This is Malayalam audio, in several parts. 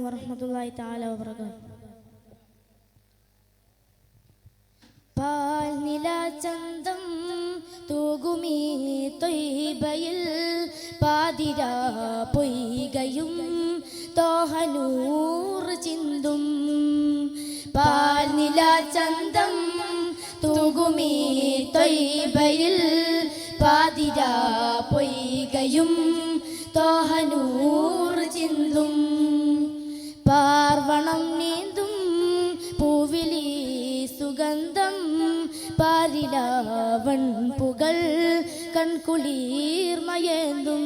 വറഹ്മത്തുള്ളാഹി തആല വബറകാതുഹു. പാൽനില ചന്തം തൂകുമീ ത്വയ്ബയിൽ പാതിരാ പൊയ്കയും തോഹനൂർ ചിന്തും. പാൽനില ചന്തം തൂകുമീ ത്വയ്ബയിൽ പാതിരാ പൊയ്കയും തോഹനൂർ ചിന്തും. പാർവണം നീന്തും പൂവിലി സുഗന്ധം പാരിലാവൺ പുകൾ കൺകുളിർമയേന്തും.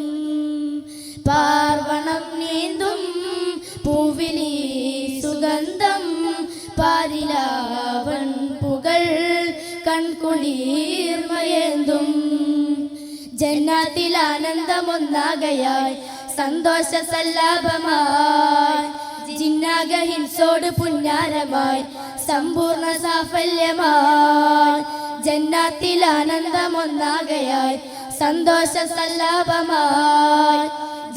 പാർവണം നീന്തും പൂവിലി സുഗന്ധം പാരിലാവൺ പുകൾ കൺകുളിർമയേന്തും. ജന്നാത്തിൽ ആനന്ദമൊന്നാകയായി സന്തോഷ സല്ലാപമായി ജിന്നാഗ ഹിൻസോട് പുന്നാരമായി സമ്പൂർണ്ണ സാഫല്യമായി. ജന്നാത്തിൽ ആനന്ദമൊന്നാകയായി സന്തോഷ സല്ലാപമായി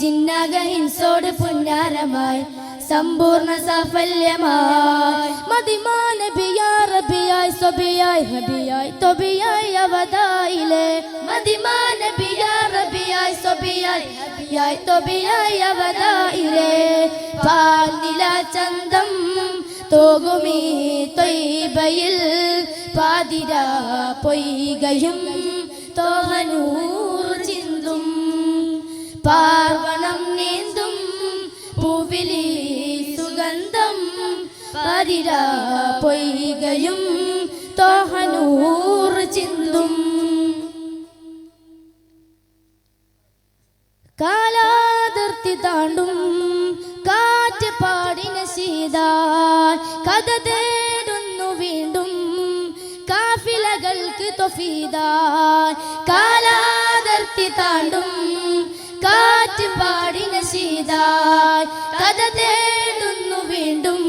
ജിന്നാഗ ഹിൻസോട് പുന്നാരമായി സമ്പൂർണ്ണ സാഫല്യമായി. മദിമാ നബിയാ റബിയായി സ്വബിയായി ഹബിയായി തൊബിയായി അവതായിലെ. മദിമാ നബിയാ റബിയായി സ്വബിയായി ഹബിയായി തൊബിയായി അവതായിലെ. പാൽനില ചന്തം തോകുമീ ത്വയ്ബയിൽ പാതിരാ പൊയ്കയും തോഹനൂർ ചിന്തും. പാർവണം നീന്തും പൂവിലി സുഗന്ധം പാതിരാ പൊയ്കയും തോഹനൂർ ചിന്തും. കാലാതിർത്തി താണ്ടും കാറ്റ് പാടിന സീതായ് കഥ തേടുന്നു വീണ്ടും കാഫിലകൾക്ക് തൊഫീദായ്. കാലാതിർത്തി താണ്ടും കാറ്റ് പാടിന സീതായ് കഥ തേടുന്നു വീണ്ടും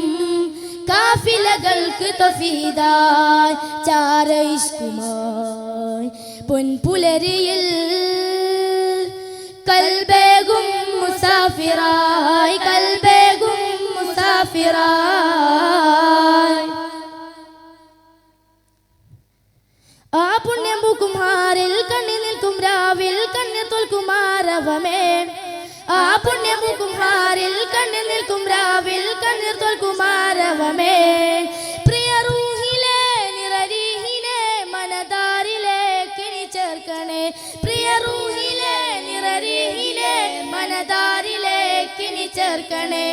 കാഫിലകൾക്ക് തൊഫീദായ്. ചാരയിഷ്കുമായി പൊൻപുലരിയിൽ കൽബേകും മുസാഫിറായി കൽബേകും മുസാഫിറായി. ആ പുണ്യം പൂക്കുമാരിൽ കണ്ണിൽ നിൽക്കും രാവിൽ കണ്ണിൽ തോൽക്കുമാരവമേ. ആ പുണ്യം പൂക്കുമാരിൽ കണ്ണിൽ നിൽക്കും രാവിൽ കണ്ണിൽ തോൽക്കുമാരവമേ. പ്രിയ റൂഹിലെ നിറരീഹിനെ മനതാരിലെ കിണി ചേർക്കണേ. പ്രിയ റൂഹിലെ നിറരീഹിലെ മനതാരിലെ കിണി ചേർക്കണേ.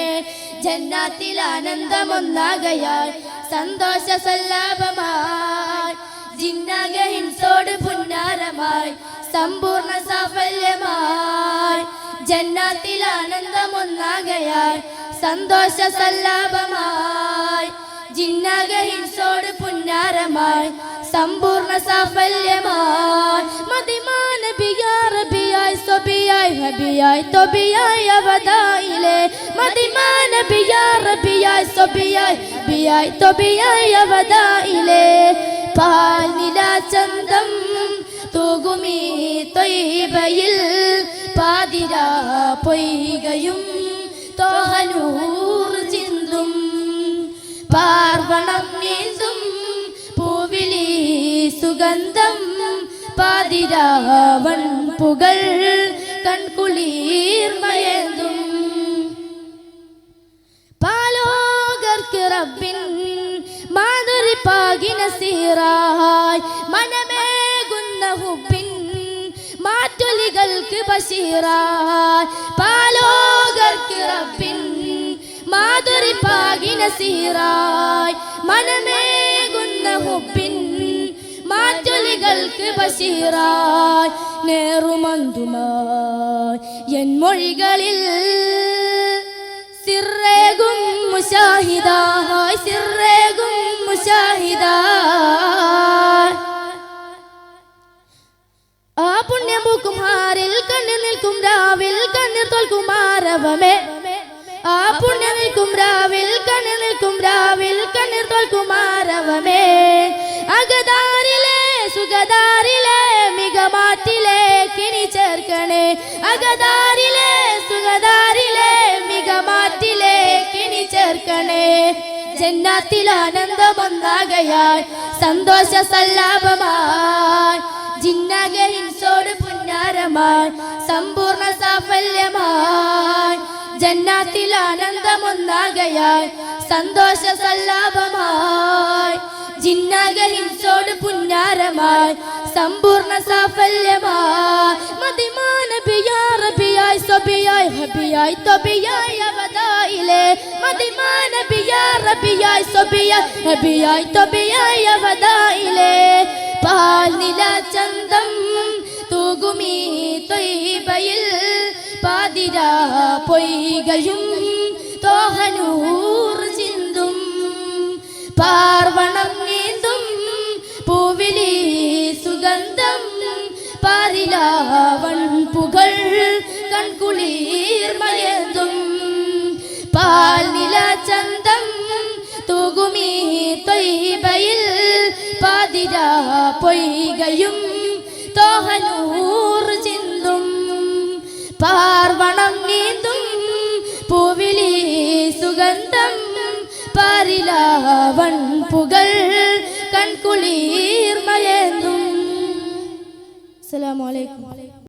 ജന്നാത്തിൽ ആനന്ദമൊന്നാകയാൽ സന്തോഷ സല്ലാപമായി ജിന്നാഗ ഹിൻസോട് പുന്നാരമായി സമ്പൂർണ്ണ സാഫല്യമായി. ജന്നാത്തിൽ ആനന്ദമൊന്നാകയാൽ സന്തോഷ സല്ലാപമായി ജിന്നാഗ ഹിൻസോട് പുന്നാരമായി സമ്പൂർണ്ണ സാഫല്യമായി. മദിമാ നബിയാ റബിയായി സ്വബിയായി ഹബിയായി തൊബിയായി അവതായിലെ. മദിമാ നബിയാ റബിയായി സ്വബിയായി ഹബിയായി തൊബിയായി അവതായിലെ. പാൽനില ചന്തം തൂകുമീ ത്വയ്ബയിൽ പാതിരാ പൊയ്കയും തോഹനൂർ ചിന്തും. പാർവണം നീന്തും പൂവിലി സുഗന്ധം പാതിരാവൺ പുകൾ കൺകുളിർമയേന്തും. പാലോകർക്ക് റബ്ബിൻ മാധുരി പാകിന സീറായി മനമേകുന്ന ഹുബിൻ മാറ്റൊലികൾക്ക് ബഷീറായി. പാലോകർക്ക് റബ്ബിൻ മാധുരി പാകിന സീറായി മനമേകുന്ന ഹുബിൻ മാറ്റൊലികൾക്ക് ബഷീറായി. നേറുമന്തുമായി എൻ മൊഴികളിൽ സിറേകും മുശാഹിദായ് സിറേകും മുശാഹിദായ്. ആ പുണ്യം പൂക്കുമാരിൽ കണ്ണിൽ നിൽക്കും രാവിൽ കണ്ണിൽ തോൽക്കുമാരവമേ. ആ പുണ്യം നിൽക്കും രാവിൽ കണ്ണിൽ നിൽക്കും രാവിൽ കണ്ണിൽ തോൽക്കുമാരവമേ. അകതാരിലെ സുഖദാരിലെ മികമാറ്റിലെ കിണി ചേർക്കണേ. അകതാരിലെ സുഖദാരിലെ മികമാറ്റിലെ കിണി ചേർക്കണേ ജന്നാത്തിൽ ആനന്ദമൊന്നാകയായി സന്തോഷ സല്ലാപമായി ജിന്നാകെ ഹിൻസോട് പുന്നാരമായി സമ്പൂർണ്ണ സാഫല്യമായി ജന്നാത്തിൽ ആനന്ദമൊന്നാകയായി സന്തോഷ സല്ലാപമായി ജിന്നാകെ ഹിൻസോട് പുന്നാരമായി സമ്പൂർണ്ണ സാഫല്യമായി മദിമാ നബിയാ റബിയായി സബിയായി ഹബിയായി തബിയായി അവദായിലെ മദിമാ നബിയാ റബിയായി സബിയായി ഹബിയായി തബിയായി അവദായിലെ പാൽ നില ചന്തം തൂകുമീ ത്വയ്ബയിൽ പാതിരാ പൊയ്കയും തോഹനൂർ ചിന്തും പാർവണം നീന്തും പൂവിലി സുഗന്ധം പാരിലാവൺ പുകൾ കൺകുളിർ മയന്തും പാൽ നില ചന്തം തൂകുമീ ത്വയ്ബയിൽ പാതിരാ പൊയ്കയും തോഹനൂർ ചിന്തും പാർവണം നീന്തും പൂവിലി സുഗന്ധം പാരിലാവൺ പുകൾ കൺകുളിർ മയന്തും. അസ്സലാമു അലൈക്കും.